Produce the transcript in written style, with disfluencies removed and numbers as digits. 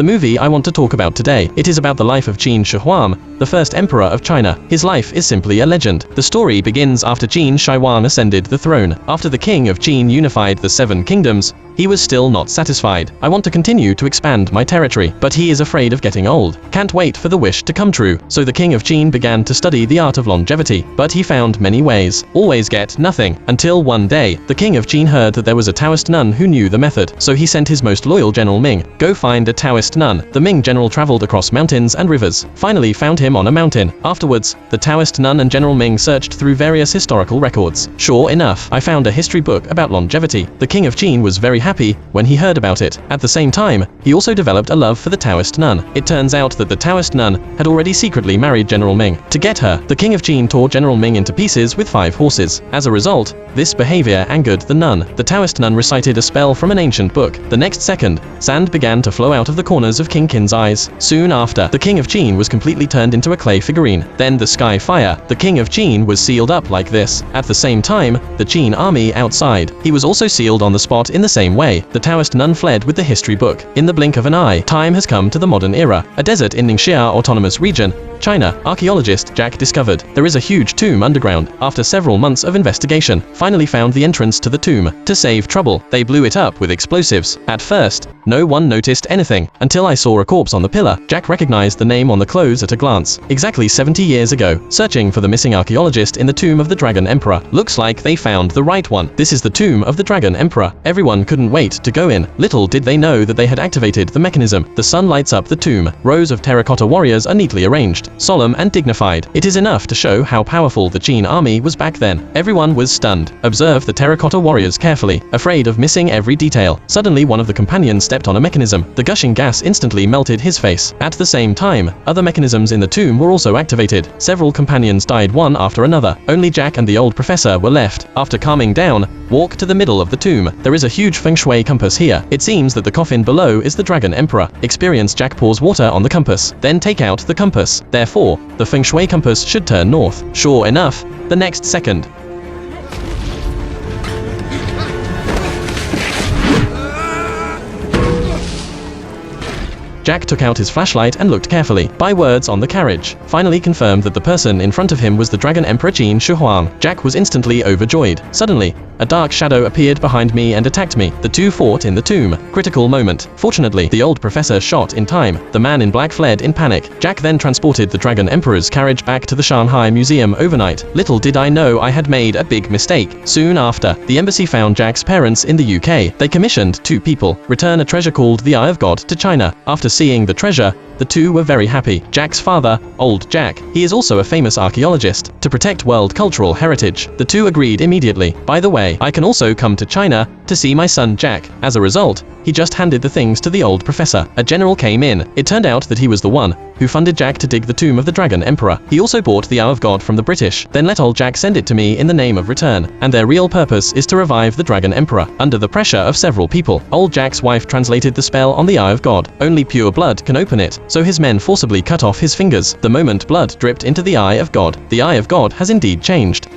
the movie I want to talk about today. It is about the life of Qin Shi Huang, the first emperor of China. His life is simply a legend. The story begins after Qin Shi Huang ascended the throne. After the king of Qin unified the 7 kingdoms, he was still not satisfied. I want to continue to expand my territory, but he is afraid of getting old. Can't wait for the wish to come true. So the king of Qin began to study the art of longevity, but he found many ways. Always get nothing. Until one day, the king of Qin heard that there was a Taoist nun who knew the method. So he sent his most loyal general Ming, go find a Taoist nun. The Ming general traveled across mountains and rivers, finally found him on a mountain. Afterwards, the Taoist nun and General Ming searched through various historical records. Sure enough, I found a history book about longevity. The king of Qin was very happy when he heard about it. At the same time, he also developed a love for the Taoist nun. It turns out that the Taoist nun had already secretly married General Ming. To get her, the king of Qin tore General Ming into pieces with 5 horses. As a result, this behavior angered the nun. The Taoist nun recited a spell from an ancient book. The next second, sand began to flow out of the corners of King Qin's eyes. Soon after, the king of Qin was completely turned into a clay figurine. Then the sky fire. The king of Qin was sealed up like this. At the same time, the Qin army outside. He was also sealed on the spot in the same way. The Taoist nun fled with the history book. In the blink of an eye, time has come to the modern era. A desert in Ningxia Autonomous Region, China, archaeologist Jack discovered there is a huge tomb underground. After several months of investigation, finally found the entrance to the tomb. To save trouble, they blew it up with explosives. At first, no one noticed anything, until I saw a corpse on the pillar. Jack recognized the name on the clothes at a glance. Exactly 70 years ago, searching for the missing archaeologist in the tomb of the Dragon Emperor. Looks like they found the right one. This is the tomb of the Dragon Emperor. Everyone couldn't wait to go in. Little did they know that they had activated the mechanism. The sun lights up the tomb. Rows of terracotta warriors are neatly arranged, solemn and dignified. It is enough to show how powerful the Qin army was back then. Everyone was stunned. Observe the terracotta warriors carefully, afraid of missing every detail. Suddenly one of the companions stepped on a mechanism. The gushing gas instantly melted his face. At the same time, other mechanisms in the tomb were also activated. Several companions died one after another. Only Jack and the old professor were left. After calming down, walk to the middle of the tomb. There is a huge feng shui compass here. It seems that the coffin below is the Dragon Emperor. Experienced Jack pours water on the compass, then take out the compass. Therefore, the feng shui compass should turn north. Sure enough, the next second, Jack took out his flashlight and looked carefully. By words on the carriage, finally confirmed that the person in front of him was the Dragon Emperor Qin Shi Huang. Jack was instantly overjoyed. Suddenly, a dark shadow appeared behind me and attacked me. The two fought in the tomb. Critical moment. Fortunately, the old professor shot in time. The man in black fled in panic. Jack then transported the Dragon Emperor's carriage back to the Shanghai Museum overnight. Little did I know I had made a big mistake. Soon after, the embassy found Jack's parents in the UK. They commissioned 2 people return a treasure called the Eye of God to China. After seeing the treasure, the 2 were very happy. Jack's father, Old Jack, he is also a famous archaeologist. To protect world cultural heritage, the 2 agreed immediately. By the way, I can also come to China to see my son Jack. As a result, he just handed the things to the old professor. A general came in. It turned out that he was the one who funded Jack to dig the tomb of the Dragon Emperor. He also bought the Eye of God from the British, then let old Jack send it to me in the name of return, and their real purpose is to revive the Dragon Emperor. Under the pressure of several people, old Jack's wife translated the spell on the Eye of God. Only pure blood can open it, so his men forcibly cut off his fingers. The moment blood dripped into the Eye of God, the Eye of God has indeed changed.